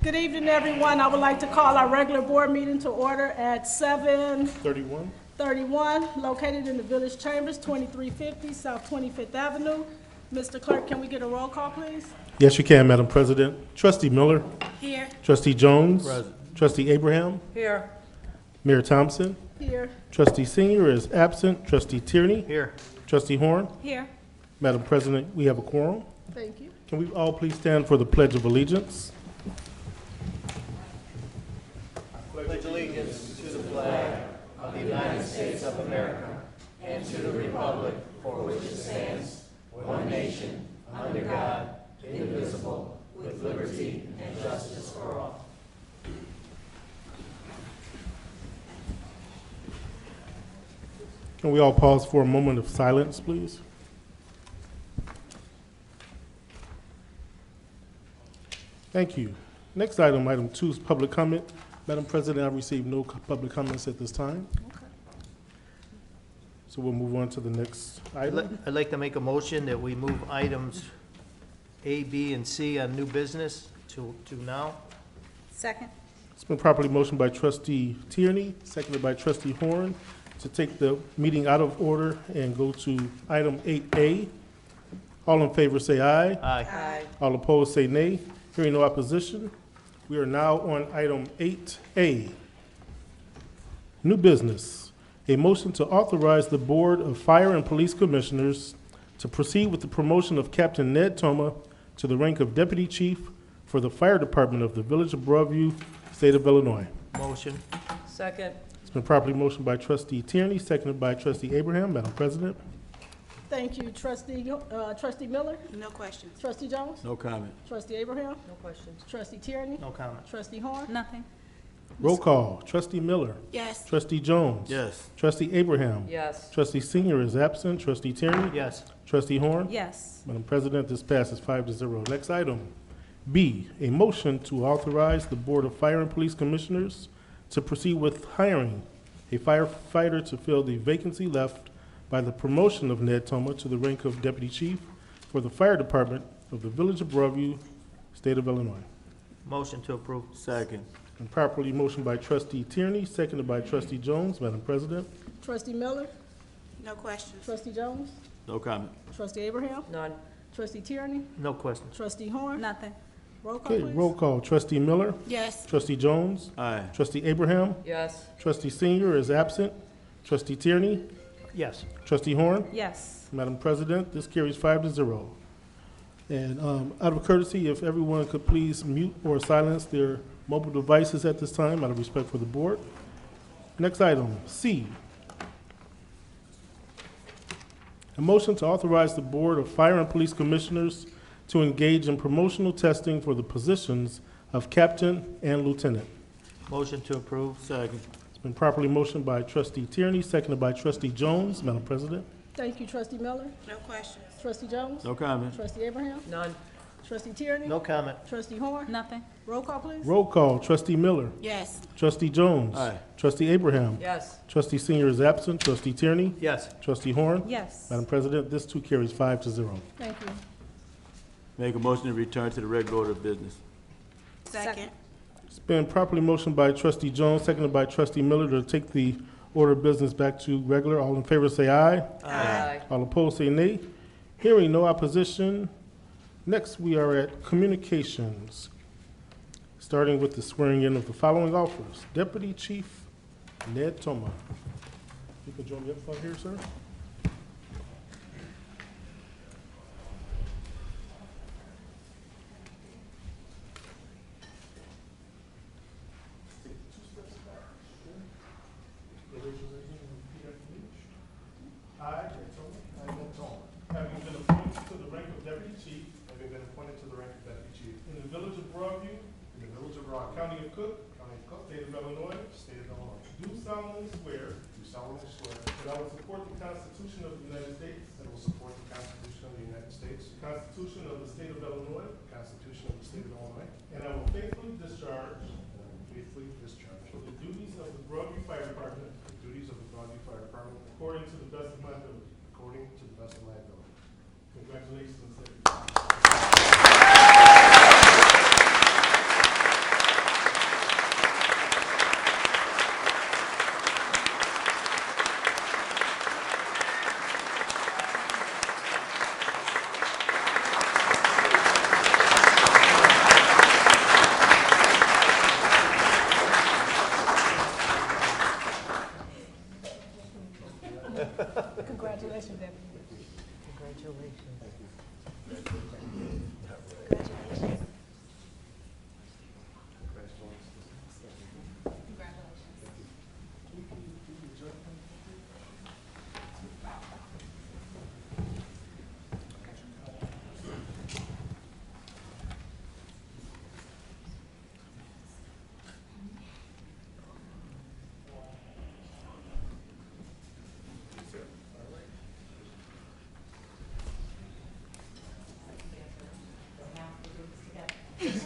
Good evening, everyone. I would like to call our regular board meeting to order at 7:31, located in the Village Chambers, 2350 South 25th Avenue. Mr. Clerk, can we get a roll call, please? Yes, you can, Madam President. Trustee Miller. Here. Trustee Jones. Present. Trustee Abraham. Here. Mayor Thompson. Here. Trustee Senior is absent. Trustee Tierney. Here. Trustee Horn. Here. Madam President, we have a quorum. Thank you. Can we all please stand for the Pledge of Allegiance? Pledge allegiance to the flag of the United States of America and to the republic for which it stands, one nation, under God, indivisible, with liberty and justice for all. Can we all pause for a moment of silence, please? Thank you. Next item, item 2 is public comment. Madam President, I received no public comments at this time. Okay. So we'll move on to the next item. I'd like to make a motion that we move items A, B, and C on new business to now. Second. It's been properly motioned by Trustee Tierney, seconded by Trustee Horn, to take the meeting out of order and go to item 8A. All in favor say aye. Aye. All opposed say nay. Hearing no opposition, we are now on item 8A. New business. A motion to authorize the Board of Fire and Police Commissioners to proceed with the promotion of Captain Ned Toma to the rank of Deputy Chief for the Fire Department of the Village of Broadview, State of Illinois. Motion. Second. It's been properly motioned by Trustee Tierney, seconded by Trustee Abraham. Madam President. Thank you. Trustee Miller? No questions. Trustee Jones? No comment. Trustee Abraham? No questions. Trustee Tierney? No comment. Trustee Horn? Nothing. Roll call. Trustee Miller. Yes. Trustee Jones. Yes. Trustee Abraham. Yes. Trustee Senior is absent. Trustee Tierney. Yes. Trustee Horn. Yes. Madam President, this passes 5-0. Next item. B, a motion to authorize the Board of Fire and Police Commissioners to proceed with hiring a firefighter to fill the vacancy left by the promotion of Ned Toma to the rank of Deputy Chief for the Fire Department of the Village of Broadview, State of Illinois. Motion to approve. Second. And properly motioned by Trustee Tierney, seconded by Trustee Jones. Madam President. Trustee Miller? No questions. Trustee Jones? No comment. Trustee Abraham? None. Trustee Tierney? No questions. Trustee Horn? Nothing. Roll call, Okay, please. roll call. Trustee Miller. Yes. Trustee Jones. Aye. Trustee Abraham. Yes. Trustee Senior is absent. Trustee Tierney. Yes. Trustee Horn. Yes. Madam President, this carries 5-0. And out of courtesy, if everyone could please mute or silence their mobile devices at this time, out of respect for the board. Next item, C. A motion to authorize the Board of Fire and Police Commissioners to engage in promotional testing for the positions of Captain and Lieutenant. Motion to approve. Second. It's been properly motioned by Trustee Tierney, seconded by Trustee Jones. Madam President. Thank you. Trustee Miller? No questions. Trustee Jones? No comment. Trustee Abraham? None. Trustee Tierney? No comment. Trustee Horn? Nothing. Roll call, please. Roll call. Trustee Miller. Yes. Trustee Jones. Aye. Trustee Abraham. Yes. Trustee Senior is absent. Trustee Tierney. Yes. Trustee Horn. Yes. Madam President, this too carries 5-0. Thank you. Make a motion to return to the regular order of business. Second. It's been properly motioned by Trustee Jones, seconded by Trustee Miller to take the order of business back to regular. All in favor say aye. Aye. All opposed say nay. Hearing no opposition. Next, we are at communications, starting with the swearing in of the following officers. Deputy Chief Ned Toma. You can join me up front here, sir. I, Ned Toma, having been appointed to the rank of Deputy Chief in the Village of Broadview, County of Cook, State of Illinois, do solemnly swear that I will support the Constitution of the United States, the Constitution of the State of Illinois, and I will faithfully discharge the duties of the Broadview Fire Department according to the best of my ability. Congratulations.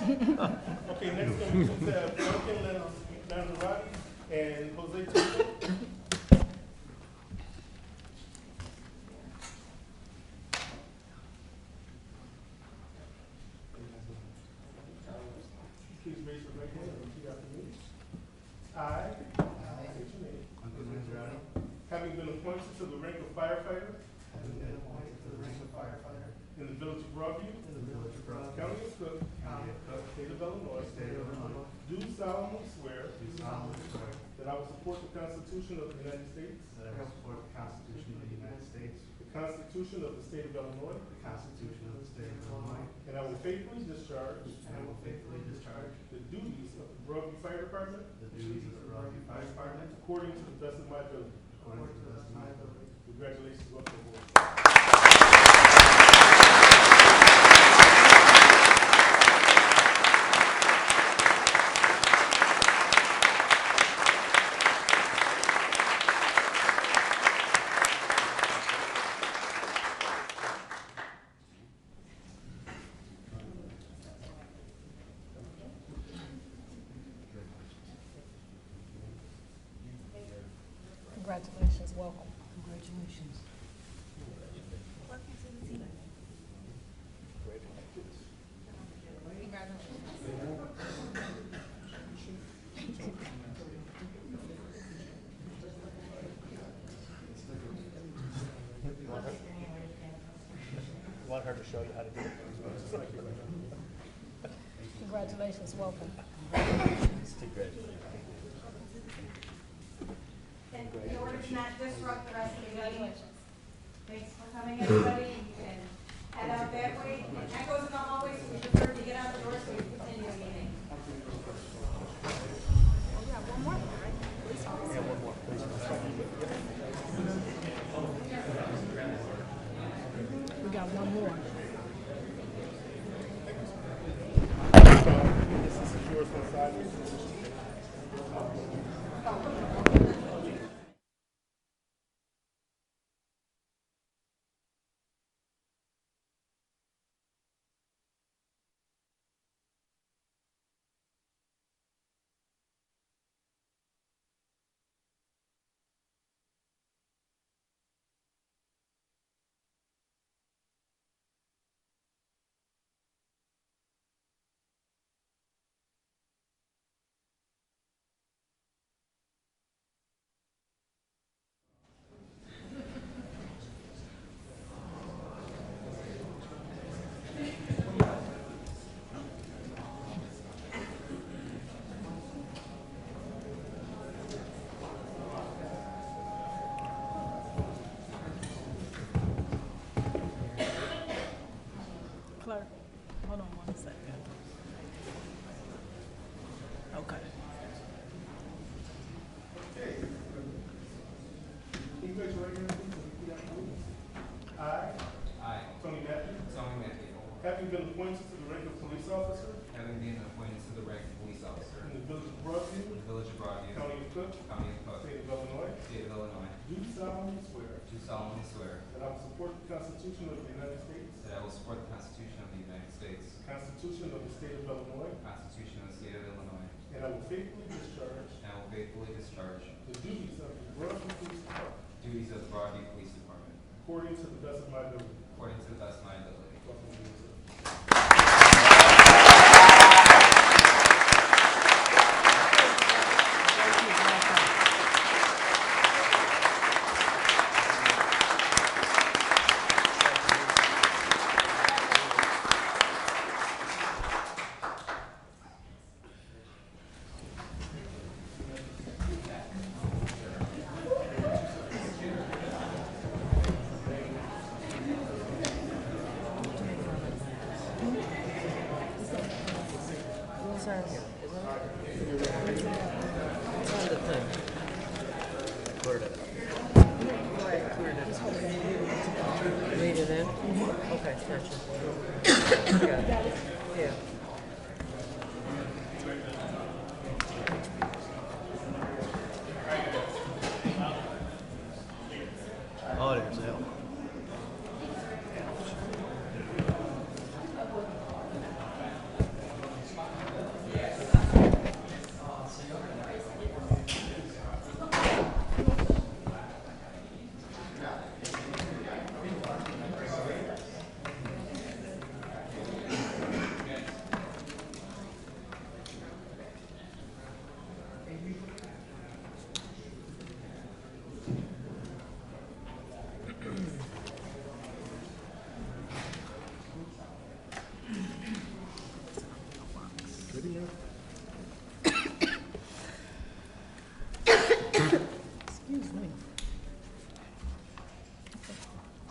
Okay, next we have Duncan Lanzarote and Jose Tito. Please raise your right hand and repeat after me. I, state your name, Duncan Lanzarote, having been appointed to the rank of firefighter having been appointed to the rank of firefighter in the village of Broadview, in the village of Broadview, county of Cook, state of Illinois, state of Illinois, do solemnly swear do solemnly swear that I will support the Constitution of the United States, that I will support the Constitution of the United States, the Constitution of the state of Illinois, the Constitution of the state of Illinois, and I will faithfully discharge and I will faithfully discharge the duties of the Broadview Fire Department the duties of the Broadview Fire Department according to the best of my ability. according to the best of my ability. Congratulations, welcome aboard. Congratulations, welcome. Want her to show you how to do it? Congratulations, welcome. And in order to not disrupt the rest of the meeting, thanks for coming, everybody. You can head out that way. That goes in the hallway, so we prefer to get out the door so we can continue the meeting. We got one more. This is yours on side. Clerk, hold on one second. Okay. Can you raise your right hand, please, and repeat after me? I, Tony Matthew, Tony Matthew, having been appointed to the rank of police officer having been appointed to the rank of police officer in the village of in Broadview, the village of Broadview, county of Cook, county of Cook, state of Illinois, state of Illinois, do solemnly swear do solemnly swear that I will support the Constitution of the United States, that I will support the Constitution of the United States, the Constitution of the state of Illinois, the Constitution of the state of Illinois, and I will faithfully discharge and I will faithfully discharge the duties of the Broadview Police Department duties of the Broadview Police Department according to the best of my ability. according to the best of my ability. Welcome aboard, sir. Read it in? Okay, gotcha. Got it. Yeah. Oh, there's L.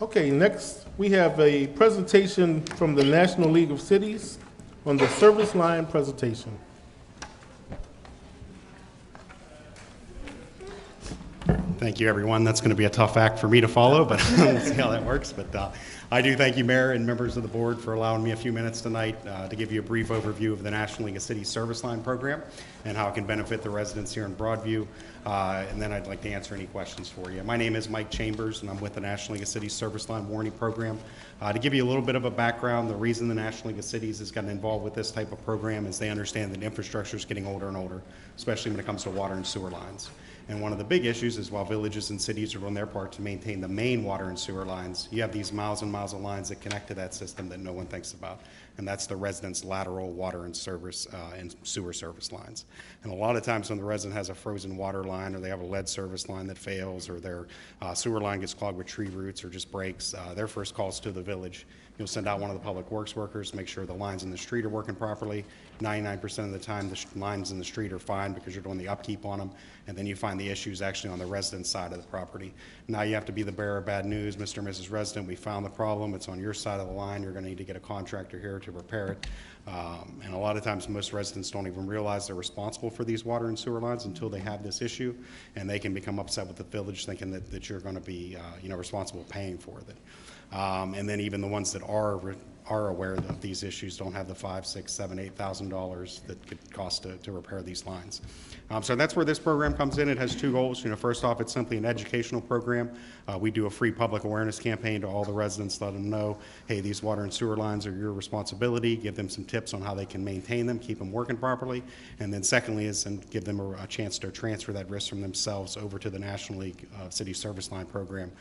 Okay, next, we have a presentation from the National League of Cities on the service line presentation. Thank you, everyone. That's going to be a tough act for me to follow, but we'll see how that works. But I do thank you, Mayor, and members of the board for allowing me a few minutes tonight to give you a brief overview of the National League of Cities Service Line Program and how it can benefit the residents here in Broadview. And then I'd like to answer any questions for you. My name is Mike Chambers, and I'm with the National League of Cities Service Line Warranty Program. To give you a little bit of a background, the reason the National League of Cities has gotten involved with this type of program is they understand that infrastructure is getting older and older, especially when it comes to water and sewer lines. And one of the big issues is while villages and cities are doing their part to maintain the main water and sewer lines, you have these miles and miles of lines that connect to that system that no one thinks about. And that's the residents' lateral water and service and sewer service lines. And a lot of times when the resident has a frozen water line or they have a lead service line that fails or their sewer line gets clogged with tree roots or just breaks, their first call is to the village. You'll send out one of the public works workers to make sure the lines in the street are working properly. 99% of the time, the lines in the street are fine because you're doing the upkeep on them, and then you find the issues actually on the resident's side of the property. Now you have to be the bearer of bad news. Mr. and Mrs. Resident, we found the problem. It's on your side of the line. You're going to need to get a contractor here to repair it. And a lot of times most residents don't even realize they're responsible for these water and sewer lines until they have this issue, and they can become upset with the village thinking that you're going to be responsible paying for it. And then even the ones that are aware of these issues don't have the $5,000, $6,000, $7,000, $8,000 that could cost to repair these lines. So that's where this program comes in. It has two goals. First off, it's simply an educational program. We do a free public awareness campaign to all the residents, let them know, hey, these water and sewer lines are your responsibility. Give them some tips on how they can maintain them, keep them working properly. And then secondly is give them a chance to transfer that risk from themselves over to the National League City Service Line Program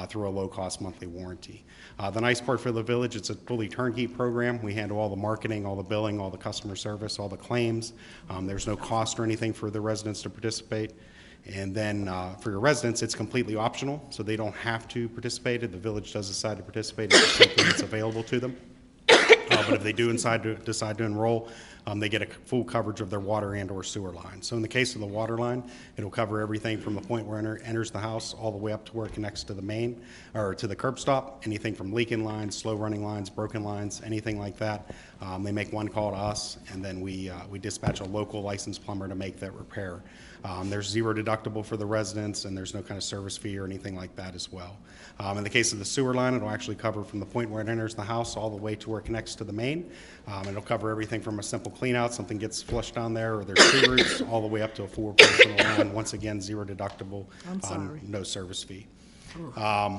through a low-cost monthly warranty. The nice part for the village, it's a fully turnkey program. We handle all the marketing, all the billing, all the customer service, all the claims. There's no cost or anything for the residents to participate. And then for your residents, it's completely optional, so they don't have to participate. If the village does decide to participate, it's something that's available to them. But if they do decide to enroll, they get a full coverage of their water and or sewer line. So in the case of the water line, it'll cover everything from the point where it enters the house all the way up to where it connects to the main or to the curb stop, anything from leaking lines, slow running lines, broken lines, anything like that. They make one call to us, and then we dispatch a local licensed plumber to make that repair. There's zero deductible for the residents, and there's no kind of service fee or anything like that as well. In the case of the sewer line, it'll actually cover from the point where it enters the house all the way to where it connects to the main. It'll cover everything from a simple clean out, something gets flushed down there, or there's tree roots, all the way up to a full personal line. Once again, zero deductible, no service fee.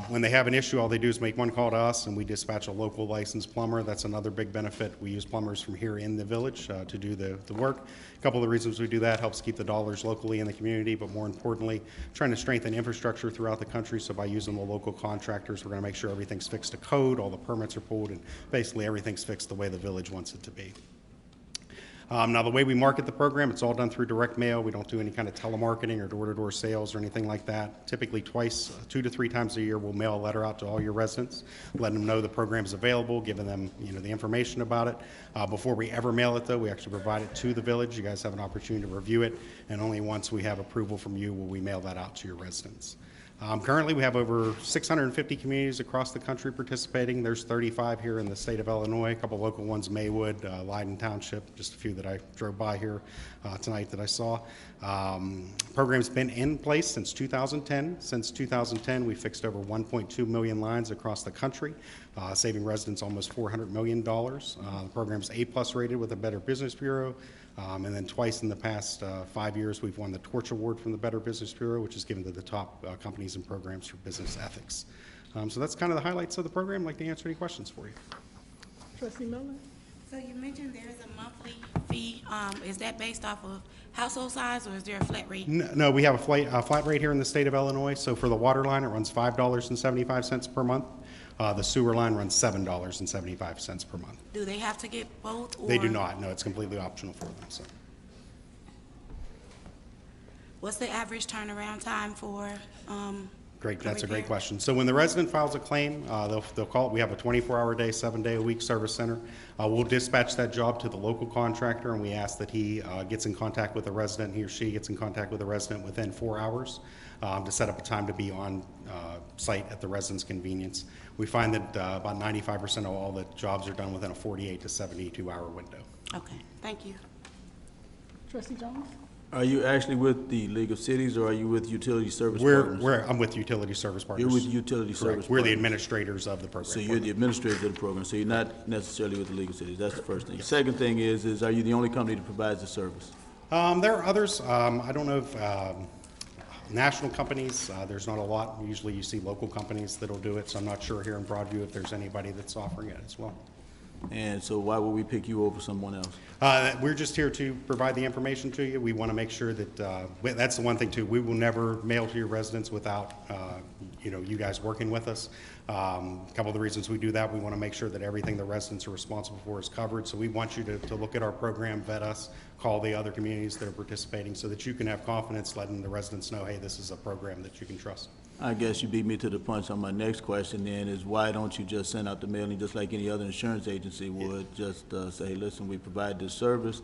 When they have an issue, all they do is make one call to us, and we dispatch a local licensed plumber. That's another big benefit. We use plumbers from here in the village to do the work. A couple of the reasons we do that helps keep the dollars locally in the community, but more importantly, trying to strengthen infrastructure throughout the country. So by using the local contractors, we're going to make sure everything's fixed to code, all the permits are pulled, and basically everything's fixed the way the village wants it to be. Now, the way we market the program, it's all done through direct mail. We don't do any kind of telemarketing or door-to-door sales or anything like that. Typically 2 to 3 times a year, we'll mail a letter out to all your residents, letting them know the program's available, giving them the information about it. Before we ever mail it, though, we actually provide it to the village. You guys have an opportunity to review it, and only once we have approval from you will we mail that out to your residents. Currently, we have over 650 communities across the country participating. There's 35 here in the state of Illinois, a couple local ones, Maywood, Leiden Township, just a few that I drove by here tonight that I saw. Program's been in place since 2010. Since 2010, we fixed over 1.2 million lines across the country, saving residents almost $400 million. The program's A+ rated with the Better Business Bureau. And then twice in the past 5 years, we've won the Torch Award from the Better Business Bureau, which is given to the top companies and programs for business ethics. So that's kind of the highlights of the program. I'd like to answer any questions for you. Trustee Miller? So you mentioned there's a monthly fee. Is that based off of household size, or is there a flat rate? No, we have a flat rate here in the state of Illinois. So for the water line, it runs $5.75 per month. The sewer line runs $7.75 per month. Do they have to get both? Or They do not. No, it's completely optional for them. So. What's the average turnaround time for Great, that's a great repair? question. So when the resident files a claim, they'll call it. We have a 24-hour-a-day, 7-day-a-week service center. We'll dispatch that job to the local contractor, and we ask that he gets in contact with the resident, he or she gets in contact with the resident within 4 hours to set up a time to be on site at the resident's convenience. We find that about 95% of all the jobs are done within a 48 to 72-hour window. Okay, thank you. Trustee Jones? Are you actually with the League of Cities, or are you with Utility Service Partners? I'm with Utility Service Partners. You're with Utility Service Correct. We're the Partners. administrators of the program. So you're the administrator of the program, so you're not necessarily with the League of Cities. That's the first thing. Second thing is are you the only company that provides the service? There are others. I don't know if national companies, there's not a lot. Usually you see local companies that'll do it, so I'm not sure here in Broadview if there's anybody that's offering it as well. And so why would we pick you over someone else? We're just here to provide the information to you. We want to make sure that, that's the one thing too, we will never mail to your residents without, you guys working with us. A couple of the reasons we do that, we want to make sure that everything the residents are responsible for is covered. So we want you to look at our program, vet us, call the other communities that are participating so that you can have confidence letting the residents know, hey, this is a program that you can trust. I guess you beat me to the punch on my next question then, is why don't you just send out the mailing just like any other insurance agency would? Just say, hey, listen, we provide this service.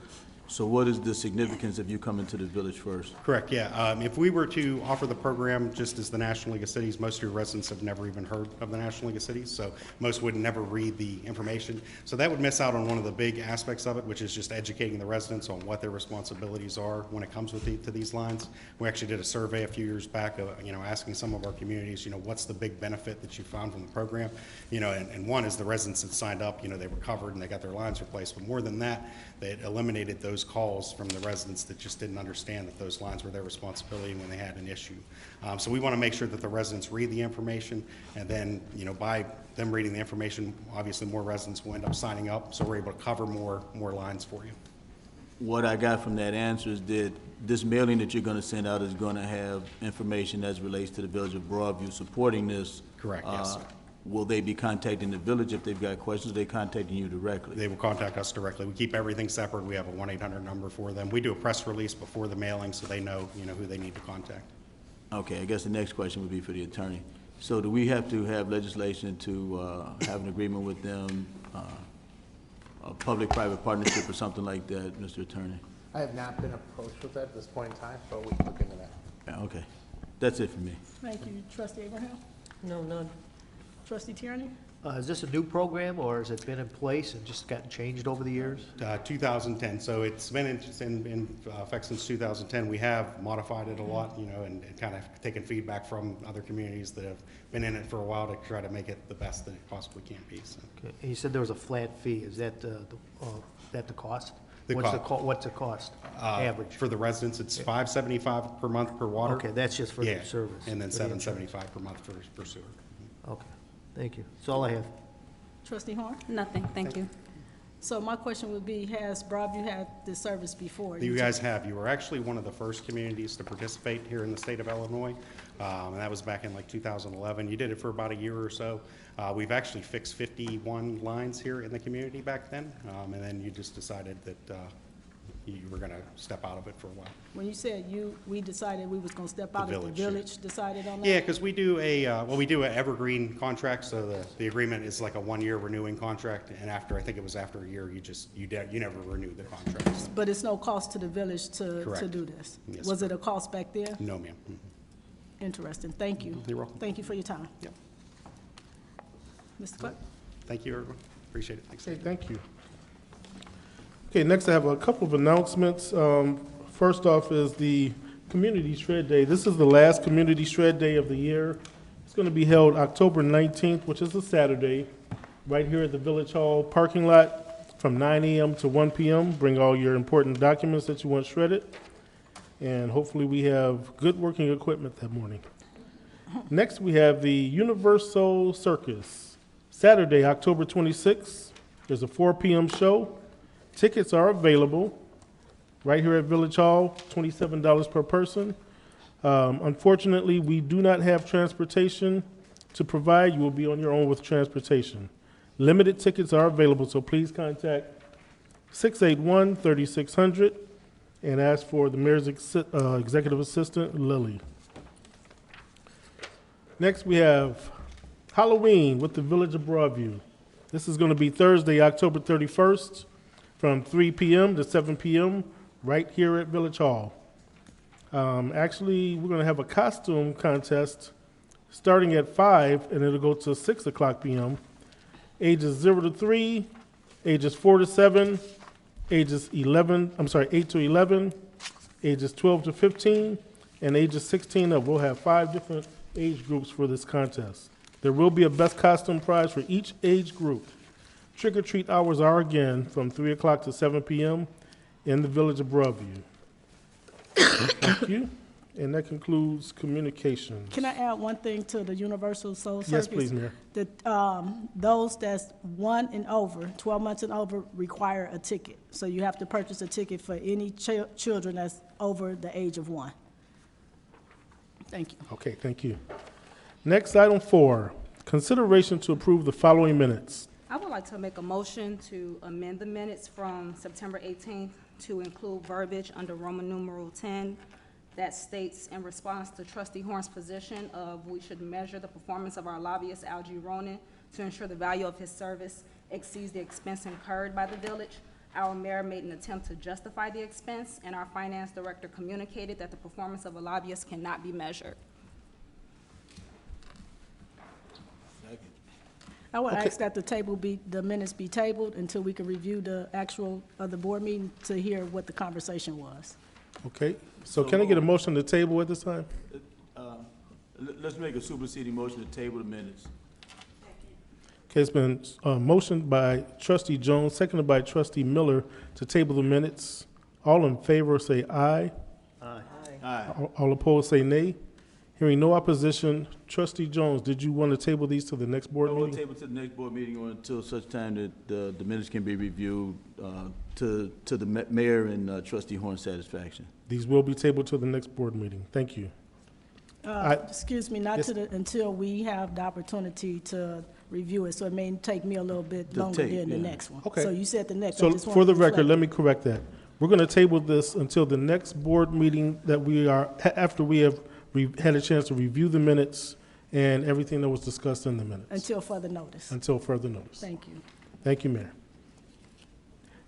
So what is the significance of you coming to the village first? Correct, yeah. If we were to offer the program just as the National League of Cities, most of your residents have never even heard of the National League of Cities, so most would never read the information. So that would miss out on one of the big aspects of it, which is just educating the residents on what their responsibilities are when it comes to these lines. We actually did a survey a few years back, asking some of our communities, what's the big benefit that you found from the program? And one is the residents that signed up, they were covered and they got their lines replaced, but more than that, they eliminated those calls from the residents that just didn't understand that those lines were their responsibility when they had an issue. So we want to make sure that the residents read the information, and then, by them reading the information, obviously more residents will end up signing up, so we're able to cover more lines for you. What I got from that answer is that this mailing that you're going to send out is going to have information as relates to the village of Broadview supporting this. Correct, yes. Will they be contacting the village if they've got questions? Are they contacting you directly? They will contact us directly. We keep everything separate. We have a 1-800 number for them. We do a press release before the mailing so they know, who they need to contact. Okay, I guess the next question would be for the attorney. So do we have to have legislation to have an agreement with them, a public-private partnership or something like that, Mr. Attorney? I have not been approached with that at this point in time, but we can look into that. Yeah, okay. That's it for me. Thank you. Trustee Abraham? No, none. Trustee Tierney? Is this a new program, or has it been in place and just gotten changed over the years? 2010, so it's been in effect since 2010. We have modified it a lot, and kind of taken feedback from other communities that have been in it for a while to try to make it the best that it possibly can be. So. Okay. And you said there was a flat fee. Is that the cost? What's the cost, average? For the residents, it's $5.75 per month per water. Okay, that's just for the service. And then for the insurance. $7.75 per month for sewer. Okay, thank you. That's all I have. Trustee Horn? Nothing, thank you. So my question would be, has Broadview had this service before? You guys have. You were actually one of the first communities to participate here in the state of Illinois, and that was back in like 2011. You did it for about a year or so. We've actually fixed 51 lines here in the community back then, and then you just decided that you were going to step out of it for a while. When you said we decided we was going to step out, the village decided on that? Yeah, because we do we do an evergreen contract, so the agreement is like a 1-year renewing contract, and I think it was after a year, you never renew the contract. So. But it's no cost to the village to do this? Yes, was it a cost back there? No, ma'am. Mm-hmm. Interesting. Thank you. You're welcome. Thank you for your time. Yep. Mr. Clerk? Thanks. Thank you, everyone. Appreciate it. Thanks. Okay, thank you. Okay, next I have a couple of announcements. First off is the Community Shred Day. This is the last Community Shred Day of the year. It's going to be held October 19th, which is a Saturday, right here at the Village Hall parking lot from 9 a.m. to 1 p.m. Bring all your important documents that you want shredded, and hopefully we have good working equipment that morning. Next, we have the Universal Circus, Saturday, October 26th. There's a 4 p.m. show. Tickets are available right here at Village Hall, $27 per person. Unfortunately, we do not have transportation to provide. You will be on your own with transportation. Limited tickets are available, so please contact 681-3600 and ask for the mayor's executive assistant, Lily. Next, we have Halloween with the Village of Broadview. This is going to be Thursday, October 31st, from 3 p.m. to 7 p.m. right here at Village Hall. Actually, we're going to have a costume contest starting at 5, and it'll go to 6 o'clock p.m. Ages 0 to 3, ages 4 to 7, ages 8 to 11, ages 12 to 15, and ages 16 up. We'll have 5 different age groups for this contest. There will be a best costume prize for each age group. Trick-or-treat hours are again from 3 o'clock to 7 p.m. in the Village of Broadview. Thank you. And that concludes communications. Can I add one thing to the Universal Soul Circus? Yes, please, Mayor. Those that's 1 and over, 12 months and over, require a ticket. So you have to purchase a ticket for any children that's over the age of 1. Thank you. Okay, thank you. Next, item 4, consideration to approve the following minutes. I would like to make a motion to amend the minutes from September 18th to include verbiage under Roman numeral 10 that states, in response to Trustee Horn's position of we should measure the performance of our lobbyist, Algie Ronan, to ensure the value of his service exceeds the expense incurred by the village. Our mayor made an attempt to justify the expense, and our finance director communicated that the performance of a lobbyist cannot be measured. I would Okay. ask that the minutes be tabled until we can review the actual of the board meeting to hear what the conversation was. Okay, so can I get a motion to table at this time? Let's make a superseding motion to table the minutes. Okay, it's been motioned by Trustee Jones, seconded by Trustee Miller to table the minutes. All in favor say aye. Aye. Aye. All opposed say nay. Hearing no opposition, Trustee Jones, did you want to table these to the next board We'll meeting? table to the next board meeting or until such time that the minutes can be reviewed to the mayor and Trustee Horn's satisfaction. These will be tabled to the next board meeting. Thank you. Excuse me, not Yes. until we have the opportunity to review it, so it may take me a little bit The longer tape, than the yeah. next one. Okay. So you said the next. I So just for wanted the to record, reflect. let me correct that. We're going to table this until the next board meeting that after we have had a chance to review the minutes and everything that was discussed in the minutes. Until further notice. Until further notice. Thank you. Thank you, Mayor.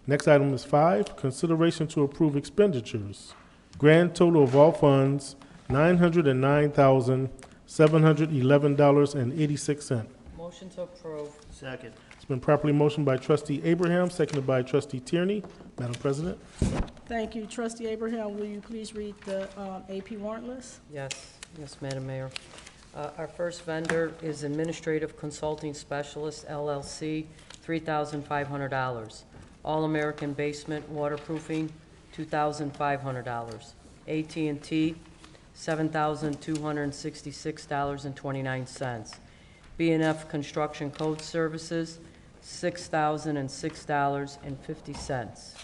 Next item is 5, consideration to approve expenditures. Grand total of all funds, $909,711.86. Motion to approve. Second. It's been properly motioned by Trustee Abraham, seconded by Trustee Tierney. Madam President. Thank you. Trustee Abraham, will you please read the AP warrant list? Yes, Madam Mayor. Our first vendor is Administrative Consulting Specialist, LLC, $3,500. All-American Basement Waterproofing, $2,500. AT&T, $7,266.29. B&F Construction Code Services, $6,006.50.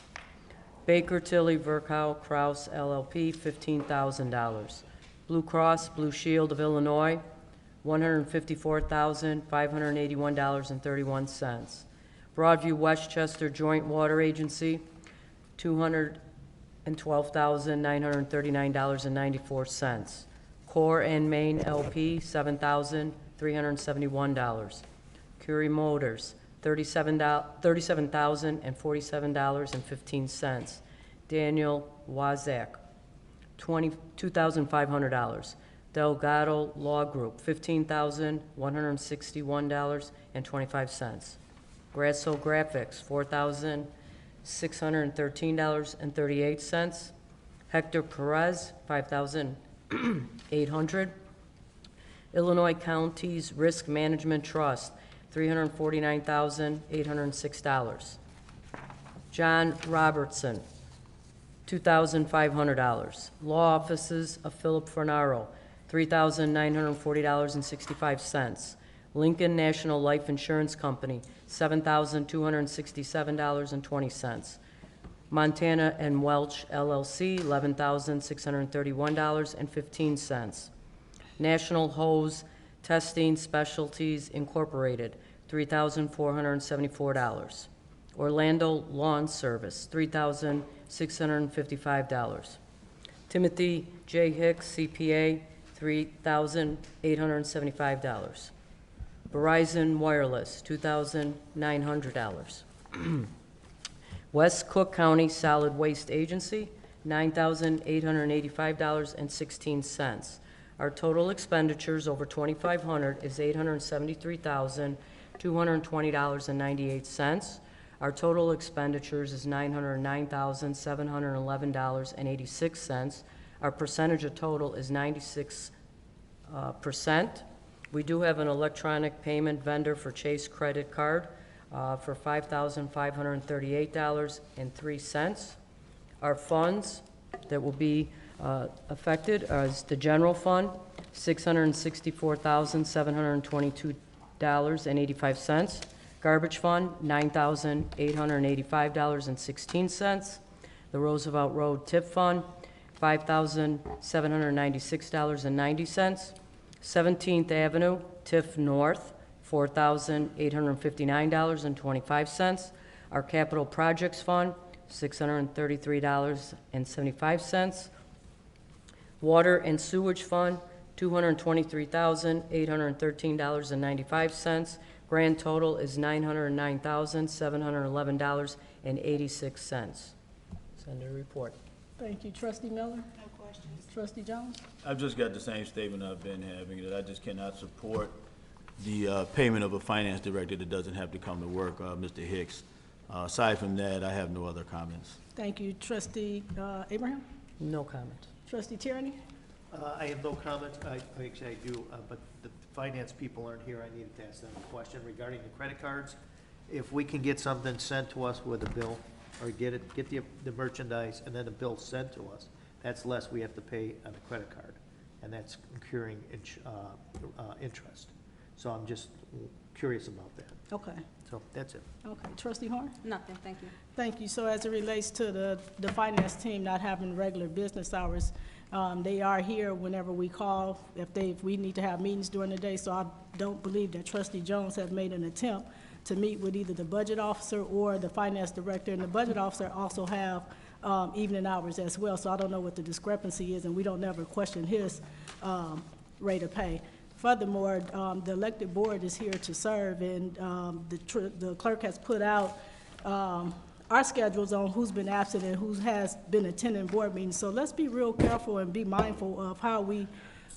Baker Tilly Virchow Kraus LLP, $15,000. Blue Cross Blue Shield of Illinois, $154,581.31. Broadview Westchester Joint Water Agency, $212,939.94. Core and Main LP, $7,371. Curie Motors, $37,047.15. Daniel Wazak, $2,500. Delgado Law Group, $15,161.25. Grasso Graphics, $4,613.38. Hector Perez, $5,800. Illinois Counties Risk Management Trust, $349,806. John Robertson, $2,500. Law Offices of Philip Fornaro, $3,940.65. Lincoln National Life Insurance Company, $7,267.20. Montana and Welch LLC, $11,631.15. National Hose Testing Specialties Incorporated, $3,474. Orlando Lawn Service, $3,655. Timothy J. Hicks, CPA, $3,875. Verizon Wireless, $2,900. West Cook County Solid Waste Agency, $9,885.16. Our total expenditures over 2,500 is $873,220.98. Our total expenditures is $909,711.86. Our percentage of total is 96%. We do have an electronic payment vendor for Chase credit card for $5,538.03. Our funds that will be affected is the general fund, $664,722.85. Garbage fund, $9,885.16. The Roosevelt Road tip fund, $5,796.90. 17th Avenue, TIF North, $4,859.25. Our Capital Projects Fund, $633.75. Water and Sewage Fund, $223,813.95. Grand total is $909,711.86. Send a report. Thank you. Trustee Miller? No questions. Trustee Jones? I've just got the same statement I've been having, that I just cannot support the payment of a finance director that doesn't have to come to work, Mr. Hicks. Aside from that, I have no other comments. Thank you. Trustee Abraham? No comment. Trustee Tierney? I have no comment. Actually, I do, but the finance people aren't here. I needed to ask them a question regarding the credit cards. If we can get something sent to us with a bill, or get the merchandise and then a bill sent to us, that's less we have to pay on a credit card, and that's incurring interest. So I'm just curious about that. Okay. So that's it. Okay. Trustee Horn? Nothing, thank you. Thank you. So as it relates to the finance team not having regular business hours, they are here whenever we call, if we need to have meetings during the day. So I don't believe that Trustee Jones has made an attempt to meet with either the budget officer or the finance director. And the budget officer also have evening hours as well. So I don't know what the discrepancy is, and we don't never question his rate of pay. Furthermore, the elected board is here to serve, and the clerk has put out our schedules on who's been absent and who has been attending board meetings. So let's be real careful and be mindful of how we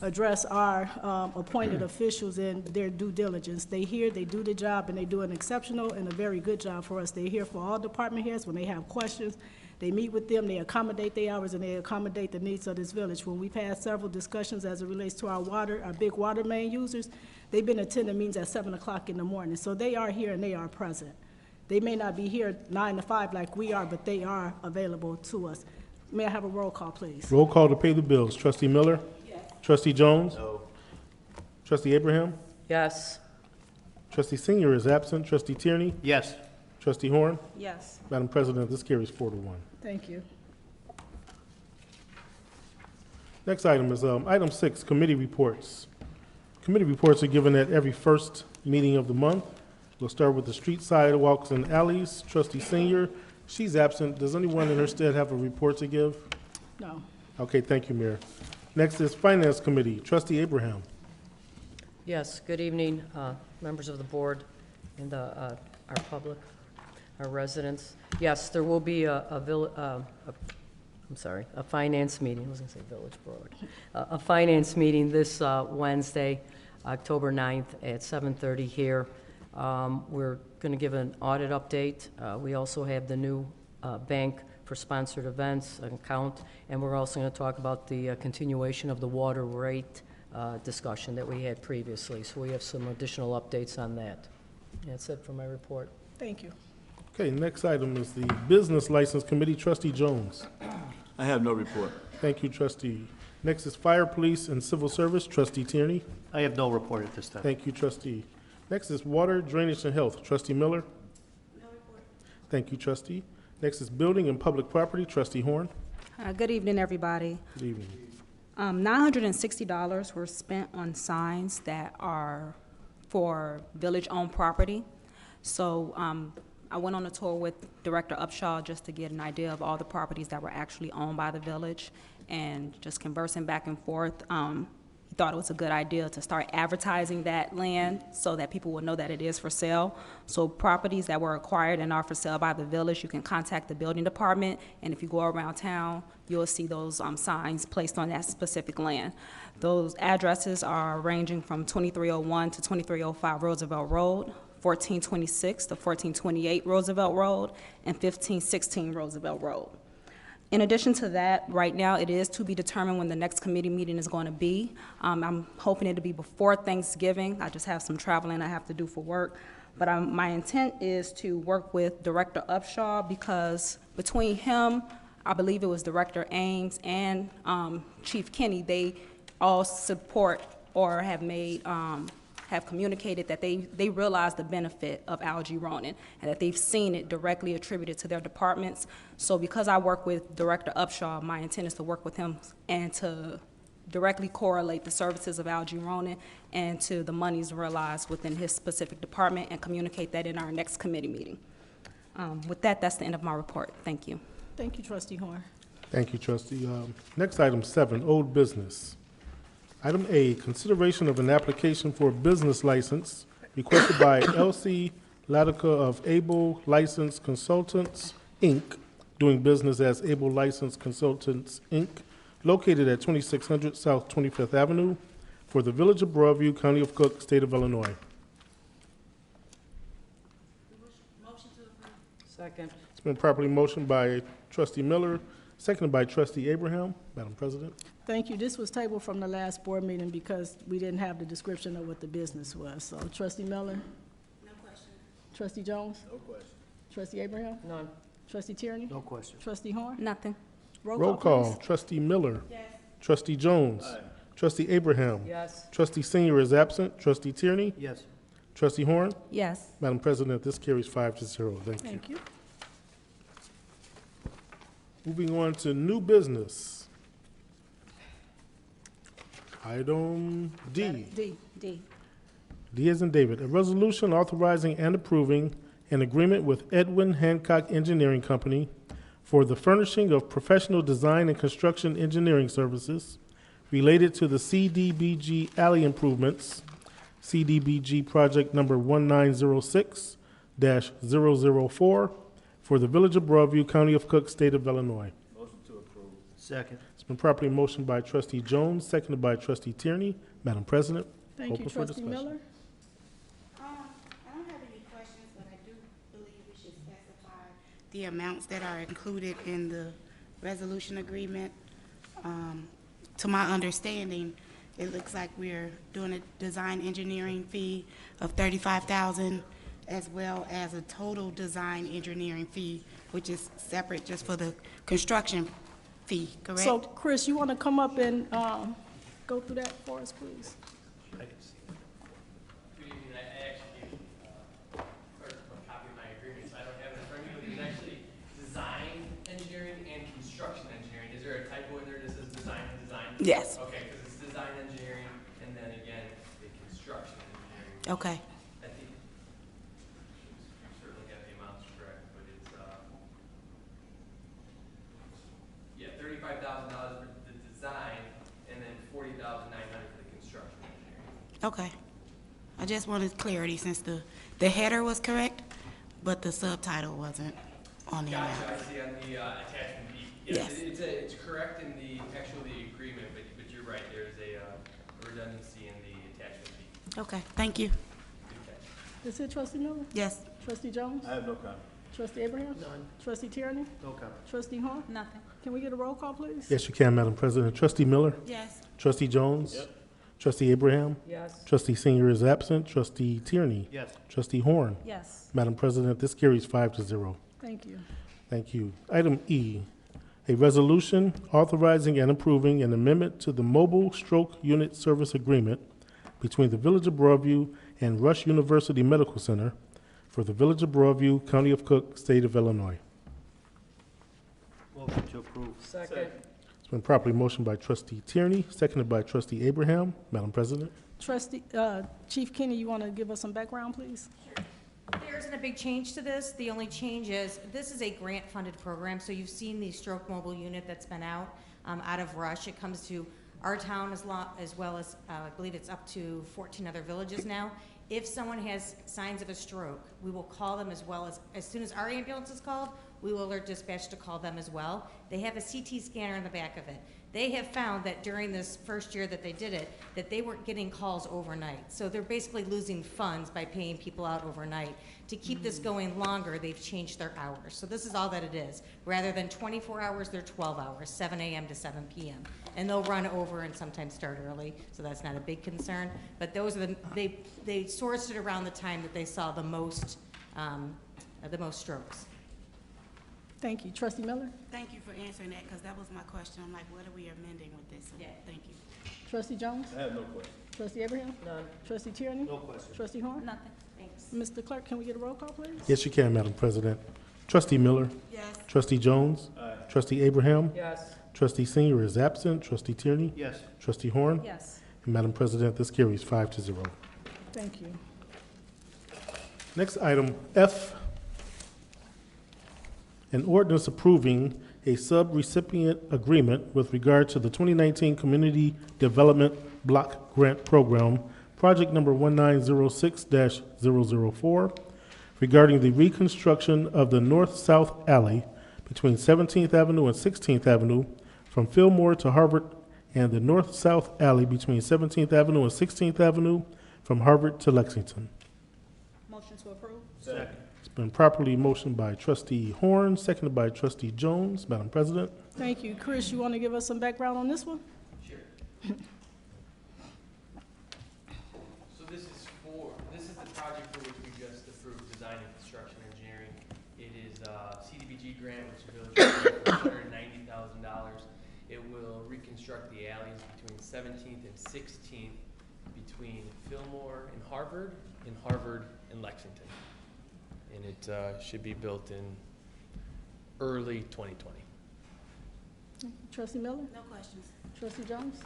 address our appointed officials and their due diligence. They here, they do the job, and they do an exceptional and a very good job for us. They're here for all department heads. When they have questions, they meet with them, they accommodate their hours, and they accommodate the needs of this village. When we've had several discussions as it relates to our water, our big water main users, they've been attending meetings at 7 o'clock in the morning. So they are here and they are present. They may not be here 9 to 5 like we are, but they are available to us. May I have a roll call, please? Roll call to pay the bills. Trustee Miller? Yes. Trustee Jones? No. Trustee Abraham? Yes. Trustee Senior is absent. Trustee Tierney? Yes. Trustee Horn? Yes. Madam President, this carries 4-1. Thank you. Next item is item 6, committee reports. Committee reports are given at every first meeting of the month. We'll start with the street sidewalks and alleys. Trustee Senior, she's absent. Does anyone in her stead have a report to give? No. Okay, thank you, Mayor. Next is Finance Committee. Trustee Abraham. Yes, good evening, members of the board and our public, our residents. Yes, there will be a finance meeting. I was going to say Village Board. A finance meeting this Wednesday, October 9th at 7:30 here. We're going to give an audit update. We also have the new bank for sponsored events account, and we're also going to talk about the continuation of the water rate discussion that we had previously. So we have some additional updates on that. That's it for my report. Thank you. Okay, next item is the Business License Committee. Trustee Jones. I have no report. Thank you, Trustee. Next is Fire, Police, and Civil Service. Trustee Tierney. I have no report at this time. Thank you, Trustee. Next is Water, Drainage, and Health. Trustee Miller. No report. Thank you, Trustee. Next is Building and Public Property. Trustee Horn. Good evening, everybody. Good evening. $960 were spent on signs that are for village-owned property. So I went on a tour with Director Upshaw just to get an idea of all the properties that were actually owned by the village, and just conversing back and forth. He thought it was a good idea to start advertising that land so that people will know that it is for sale. So properties that were acquired and are for sale by the village, you can contact the building department, and if you go around town, you'll see those signs placed on that specific land. Those addresses are ranging from 2301 to 2305 Roosevelt Road, 1426 to 1428 Roosevelt Road, and 1516 Roosevelt Road. In addition to that, right now, it is to be determined when the next committee meeting is going to be. I'm hoping it to be before Thanksgiving. I just have some traveling I have to do for work. But my intent is to work with Director Upshaw, because between him, I believe it was Director Ames, and Chief Kenny, they all support or have made, have communicated that they realize the benefit of algae Ronin and that they've seen it directly attributed to their departments. So because I work with Director Upshaw, my intent is to work with him and to directly correlate the services of algae Ronin and to the monies realized within his specific department and communicate that in our next committee meeting. With that, that's the end of my report. Thank you. Thank you, Trustee Horn. Thank you, trustee. Next, item 7, old business. Item A, consideration of an application for a business license requested by L.C. Latica of Able Licensed Consultants, Inc., doing business as Able Licensed Consultants, Inc., located at 2600 South 25th Avenue for the Village of Broadview, County of Cook, State of Illinois. Second. It's been properly motioned by trustee Miller, seconded by trustee Abraham. Madam President. Thank you. This was tabled from the last board meeting because we didn't have the description of what the business was. So trustee Miller? No question. Trustee Jones? No question. Trustee Abraham? None. Trustee Tierney? No question. Trustee Horn? Nothing. Roll call. please. Trustee Miller. Trustee Jones. Trustee Abraham. Yes. Trustee Senior is absent. Trustee Tierney. Yes. Trustee Horn. Yes. Madam President, this carries 5-0. Thank you. Thank you. Moving on to new business. Item D. D. D as in David. A resolution authorizing and approving an agreement with Edwin Hancock Engineering Company for the furnishing of professional design and construction engineering services related to the CDBG alley improvements, CDBG project number 1906-004 for the Village of Broadview, County of Cook, State of Illinois. Second. It's been properly motioned by trustee Jones, seconded by trustee Tierney. Madam President. Thank you, open for trustee discussion. Miller. I don't have any questions, but I do believe we should specify the amounts that are included in the resolution agreement. To my understanding, it looks like we're doing a design engineering fee of $35,000 as well as a total design engineering fee, which is separate just for the construction fee, correct? So, Chris, you want to come up and go through that for us, please? Good evening. I actually gave a copy of my agreement, so I don't have it in front of me, but there's actually design engineering and construction engineering. Is there a typo in there that says design and design? Yes. Okay, because it's design engineering, and then again, the construction engineering. Okay. I think you certainly have the amounts correct, but it's, yeah, $35,000 for the design, and then $40,900 for the construction engineering. Okay. I just wanted clarity since the header was correct, but the subtitle wasn't on the amount. Gotcha, I see on the attachment B. Yes. It's correct in the agreement, but you're right, there's a redundancy in the attachment B. Okay, thank you. Good catch. That's it, trustee Miller? Yes. Trustee Jones? I have no comment. Trustee Abraham? None. Trustee Tierney? No comment. Trustee Horn? Nothing. Can we get a roll call, please? Yes, you can, Madam President. Trustee Miller. Yes. Trustee Jones. Trustee Abraham. Yes. Trustee Senior is absent. Trustee Tierney. Yes. Trustee Horn. Yes. Madam President, this carries 5-0. Thank you. Thank you. Item E, a resolution authorizing and approving an amendment to the Mobile Stroke Unit Service Agreement between the Village of Broadview and Rush University Medical Center for the Village of Broadview, County of Cook, State of Illinois. Motion to approve. Second. It's been properly motioned by trustee Tierney, seconded by trustee Abraham. Madam President. Trustee, Chief Kenny, you want to give us some background, please? There isn't a big change to this. The only change is, this is a grant-funded program, so you've seen the stroke mobile unit that's been out of Rush. It comes to our town as well as, I believe it's up to 14 other villages now. If someone has signs of a stroke, we will call them as soon as our ambulance is called, we will alert dispatch to call them as well. They have a CT scanner in the back of it. They have found that during this first year that they did it, that they weren't getting calls overnight. So they're basically losing funds by paying people out overnight. To keep this going longer, they've changed their hours. So this is all that it is. Rather than 24 hours, they're 12 hours, 7 a.m. to 7 p.m. And they'll run over and sometimes start early, so that's not a big concern. But those are they sourced it around the time that they saw the most strokes. Thank you. Trustee Miller? Thank you for answering that, because that was my question. I'm like, what are we amending with this? So, Yeah. Thank you. Trustee Jones? I have no question. Trustee Abraham? None. Trustee Tierney? No question. Trustee Horn? Nothing. Thanks. Mr. Clerk, can we get a roll call, please? Yes, you can, Madam President. Trustee Miller. Yes. Trustee Jones. Aye. Trustee Abraham. Yes. Trustee Senior is absent. Trustee Tierney. Yes. Trustee Horn. Yes. And Madam President, this carries 5-0. Thank you. Next item, F, an ordinance approving a sub-recipient agreement with regard to the 2019 Community Development Block Grant Program, project number 1906-004, regarding the reconstruction of the north-south alley between 17th Avenue and 16th Avenue from Fillmore to Harvard, and the north-south alley between 17th Avenue and 16th Avenue from Harvard to Lexington. Motion to approve? Second. It's been properly motioned by Trustee Horn, seconded by Trustee Jones. Madam President. Thank you. Chris, you want to give us some background on this one? Sure. So this is the project for which we just approved design and construction engineering. It is a CDBG grant, which is for $190,000. It will reconstruct the alleys between 17th and 16th, between Fillmore and Harvard and Lexington. And it should be built in early 2020. Trustee Miller? No questions. Trustee Jones?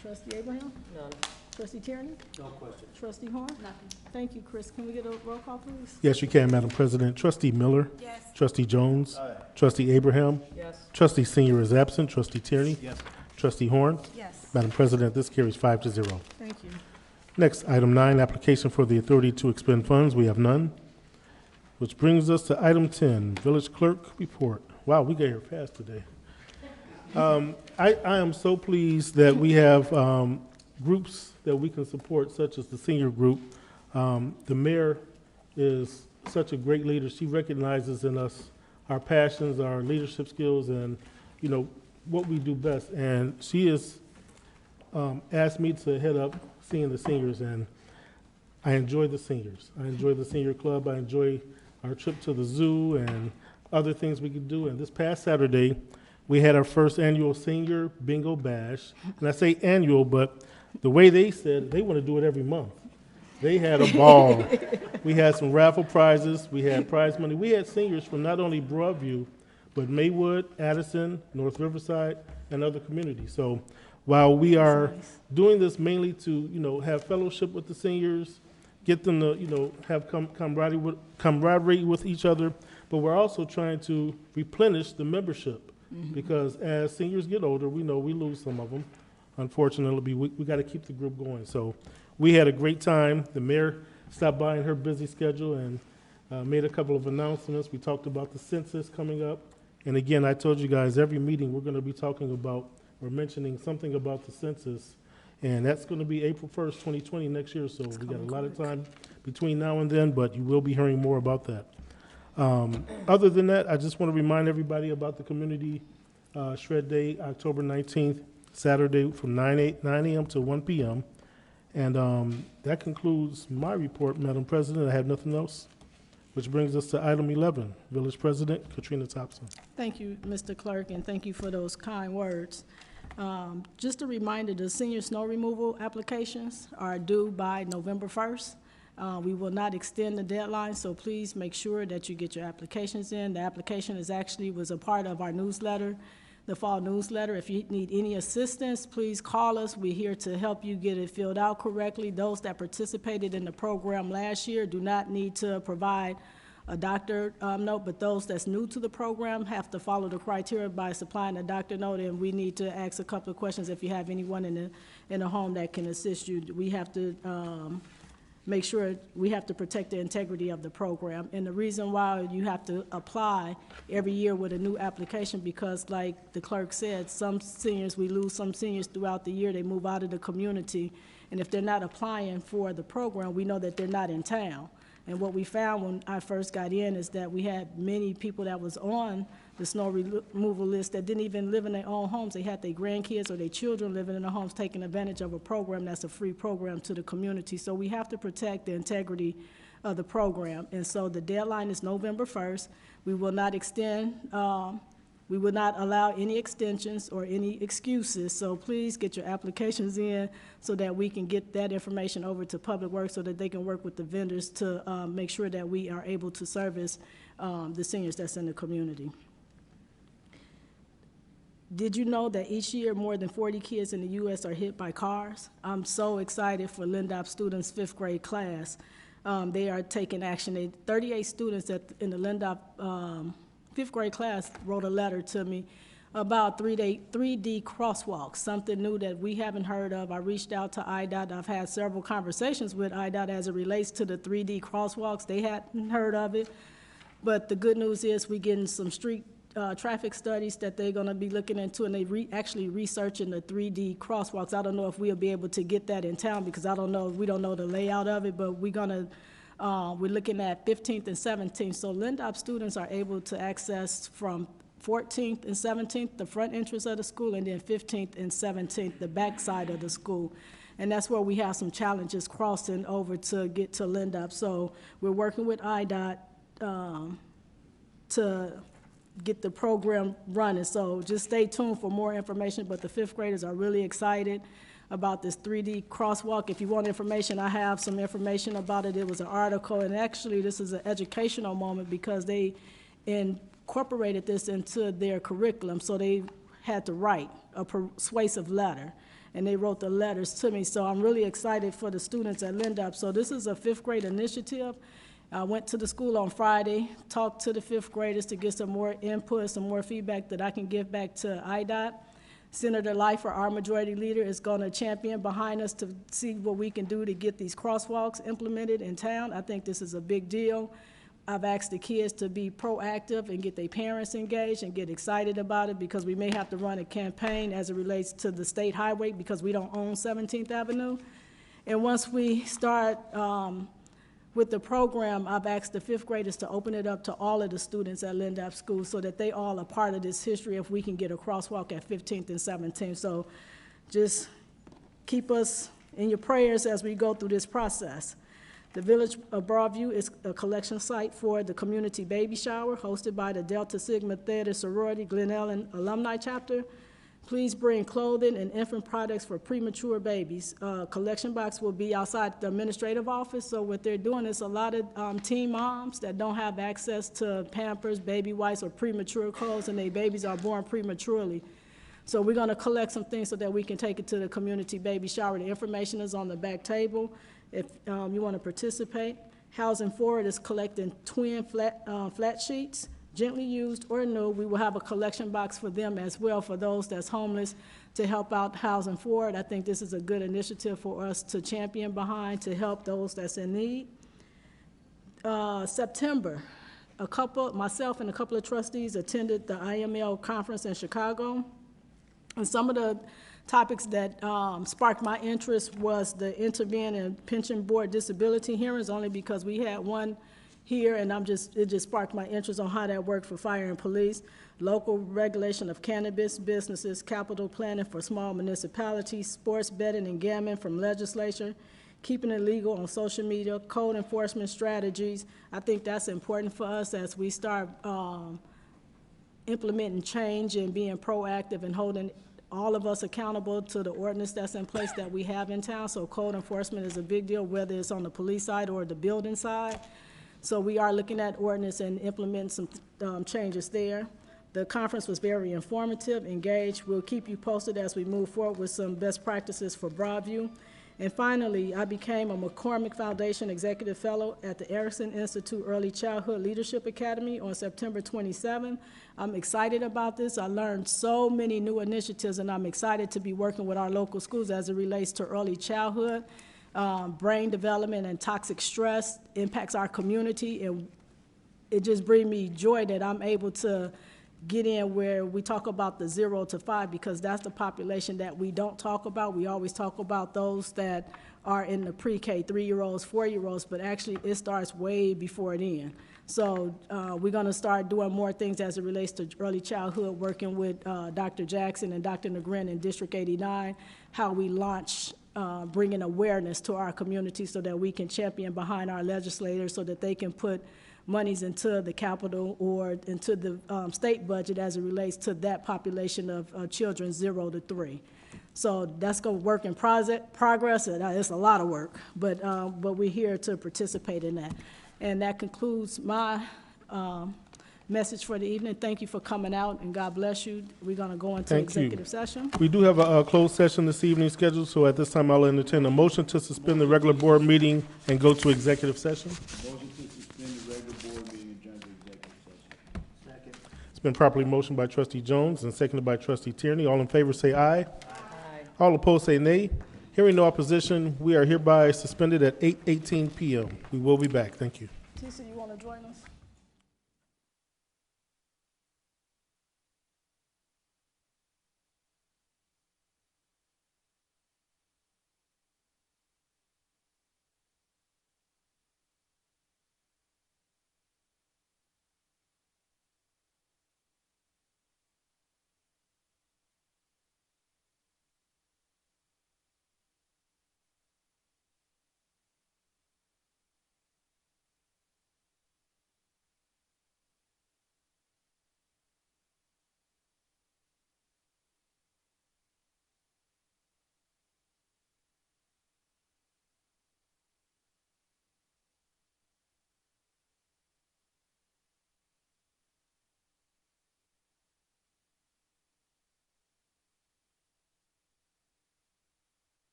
Trustee Abraham? None. Trustee Tierney? No question. Trustee Horn? Nothing. Thank you, Chris. Can we get a roll call, please? Yes, you can, Madam President. Trustee Miller. Yes. Trustee Jones. Aye. Trustee Abraham. Yes. Trustee Senior is absent. Trustee Tierney. Yes. Trustee Horn. Yes. Madam President, this carries 5-0. Thank you. Next, item 9, application for the authority to expend funds. We have none. Which brings us to item 10, village clerk report. Wow, we got here fast today. I am so pleased that we have groups that we can support, such as the senior group. The mayor is such a great leader. She recognizes in us our passions, our leadership skills, and, you know, what we do best. And she has asked me to head up seeing the seniors, and I enjoy the seniors. I enjoy the senior club. I enjoy our trip to the zoo and other things we could do. And this past Saturday, we had our first annual senior bingo bash. And I say annual, but the way they said, they want to do it every month. They had a ball. We had some raffle prizes. We had prize money. We had seniors from not only Broadview, but Maywood, Addison, North Riverside, and other communities. So while we are doing this mainly to, you know, have fellowship with the seniors, get them to, you know, have camaraderie with each other, but we're also trying to replenish the membership, because as seniors get older, we know we lose some of them. Unfortunately, we got to keep the group going. So we had a great time. The mayor stopped by in her busy schedule and made a couple of announcements. We talked about the census coming up. And again, I told you guys, every meeting we're going to be talking about or mentioning something about the census. And that's going to be April 1st, 2020, next year. So we got a lot of time between now and then, but you will be hearing more about that. Other than that, I just want to remind everybody about the Community Shred Day, October 19th, Saturday from 9 a.m. to 1 p.m. And that concludes my report, Madam President. I have nothing else, which brings us to item 11, Village President Katrina Thompson. Thank you, Mr. Clerk, and thank you for those kind words. Just a reminder, the senior snow removal applications are due by November 1st. We will not extend the deadline, so please make sure that you get your applications in. The application was a part of our newsletter, the fall newsletter. If you need any assistance, please call us. We're here to help you get it filled out correctly. Those that participated in the program last year do not need to provide a doctor note, but those that's new to the program have to follow the criteria by supplying a doctor note, and we need to ask a couple of questions if you have anyone in the home that can assist you. We have to make sure we have to protect the integrity of the program. And the reason why you have to apply every year with a new application, because like the clerk said, some seniors, we lose some seniors throughout the year, they move out of the community, and if they're not applying for the program, we know that they're not in town. And what we found when I first got in is that we had many people that was on the snow removal list that didn't even live in their own homes. They had their grandkids or their children living in their homes, taking advantage of a program that's a free program to the community. So we have to protect the integrity of the program. And so the deadline is November 1st. We will not extend, we will not allow any extensions or any excuses. So please get your applications in so that we can get that information over to Public Works so that they can work with the vendors to make sure that we are able to service the seniors that's in the community. Did you know that each year more than 40 kids in the U.S. are hit by cars? I'm so excited for Lindop students' 5th grade class. They are taking action. 38 students in the Lindop 5th grade class wrote a letter to me about 3D crosswalks, something new that we haven't heard of. I reached out to IDOT. I've had several conversations with IDOT as it relates to the 3D crosswalks. They hadn't heard of it. But the good news is we're getting some street traffic studies that they're going to be looking into, and they actually researching the 3D crosswalks. I don't know if we'll be able to get that in town because we don't know the layout of it, but we're looking at 15th and 17th. So Lindop students are able to access from 14th and 17th, the front entrance of the school, and then 15th and 17th, the back side of the school. And that's where we have some challenges crossing over to get to Lindop. So we're working with IDOT to get the program running. So just stay tuned for more information, but the 5th graders are really excited about this 3D crosswalk. If you want information, I have some information about it. It was an article, and actually this is an educational moment because they incorporated this into their curriculum, so they had to write a persuasive letter, and they wrote the letters to me. So I'm really excited for the students at Lindop. So this is a 5th grade initiative. I went to the school on Friday, talked to the 5th graders to get some more input, some more feedback that I can give back to IDOT. Senator Leifer, our majority leader, is going to champion behind us to see what we can do to get these crosswalks implemented in town. I think this is a big deal. I've asked the kids to be proactive and get their parents engaged and get excited about it because we may have to run a campaign as it relates to the state highway because we don't own 17th Avenue. And once we start with the program, I've asked the 5th graders to open it up to all of the students at Lindop School so that they all are part of this history if we can get a crosswalk at 15th and 17th. So just keep us in your prayers as we go through this process. The Village of Broadview is a collection site for the community baby shower hosted by the Delta Sigma Theta Sorority Glen Ellen Alumni Chapter. Please bring clothing and infant products for premature babies. Collection box will be outside the administrative office. So what they're doing is a lot of teen moms that don't have access to Pampers, baby wipes, or premature clothes, and their babies are born prematurely. So we're gonna collect some things so that we can take it to the community baby shower. The information is on the back table if you wanna participate. Housing Forward is collecting twin flat sheets. Gently used or new, we will have a collection box for them as well for those that's homeless to help out Housing Forward. I think this is a good initiative for us to champion behind to help those that's in need. September, myself and a couple of trustees attended the IML conference in Chicago. And some of the topics that sparked my interest was the intervene and pension board disability hearings, only because we had one here, and it just sparked my interest on how that worked for fire and police. Local regulation of cannabis businesses, capital planning for small municipalities, sports betting and gambling from legislature, keeping it legal on social media, code enforcement strategies. I think that's important for us as we start implementing change and being proactive and holding all of us accountable to the ordinance that's in place that we have in town. So code enforcement is a big deal, whether it's on the police side or the building side. So we are looking at ordinance and implementing some changes there. The conference was very informative, engaged. We'll keep you posted as we move forward with some best practices for Broadview. And finally, I became a McCormick Foundation Executive Fellow at the Erickson Institute Early Childhood Leadership Academy on September 27. I'm excited about this. I learned so many new initiatives, and I'm excited to be working with our local schools as it relates to early childhood. Brain development and toxic stress impacts our community, and it just brings me joy that I'm able to get in where we talk about the 0 to 5, because that's the population that we don't talk about. We always talk about those that are in the pre-K, 3-year-olds, 4-year-olds, but actually it starts way before it ends. So we're going to start doing more things as it relates to early childhood, working with Dr. Jackson and Dr. Negrin in District 89, how we launch bringing awareness to our community so that we can champion behind our legislators so that they can put monies into the capital or into the state budget as it relates to that population of children 0 to 3. So that's going to work in progress, and it's a lot of work, but we're here to participate in that. And that concludes my message for the evening. Thank you for coming out, and God bless you. We're going to go into Thank you. executive session. We do have a closed session this evening scheduled, so at this time I'll entertain a motion to suspend the regular board meeting and go to executive session. Motion to suspend the regular board meeting and adjourn to executive session. Second. It's been properly motioned by trustee Jones and seconded by trustee Tierney. All in favor say aye. Aye. All opposed say nay. Hearing no opposition, we are hereby suspended at 8:18 p.m. We will be back. Thank you. Tisa, you want to join us?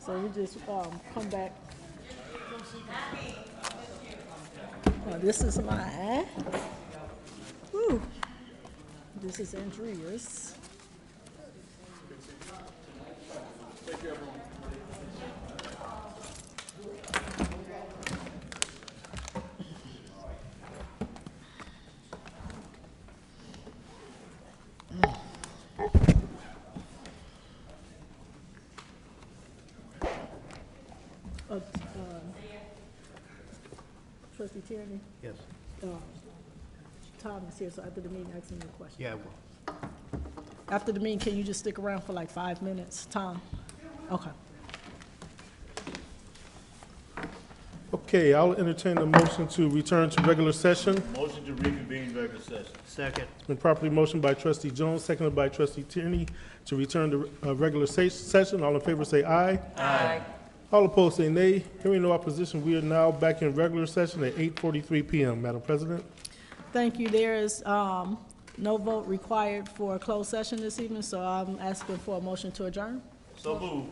So we just, come back. Oh, this is mine. Whew. This is Andrea's. Trustee Tierney, Yes. Tom is here, so after the meeting, ask him a question. Yeah, I will. After the meeting, can you just stick around for like 5 minutes, Tom? Okay. Okay, I'll entertain a motion to return to regular session. Motion to reconvene regular session. Second. It's been properly motioned by trustee Jones, seconded by trustee Tierney to return to regular session. All in favor say aye. Aye. All opposed say nay. Hearing no opposition, we are now back in regular session at 8:43 PM. Madam President? Thank you. There is no vote required for a closed session this evening, so I'm asking for a motion to adjourn. So moved.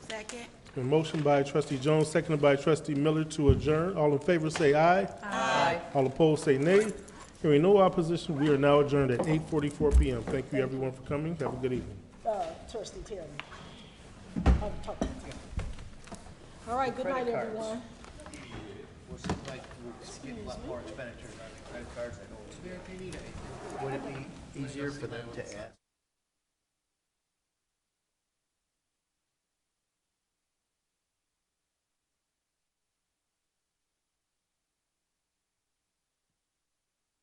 Second. A motion by trustee Jones, seconded by trustee Miller to adjourn. All in favor say aye. Aye. All opposed say nay. Hearing no opposition, we are now adjourned at 8:44 PM. Thank you, everyone, for coming. Have a good evening. Trustee Tierney. All right, good night, Credit cards. everyone. Well, it seems like we're getting a lot more expenditures on the credit cards. I know. Would it be easier for them to add?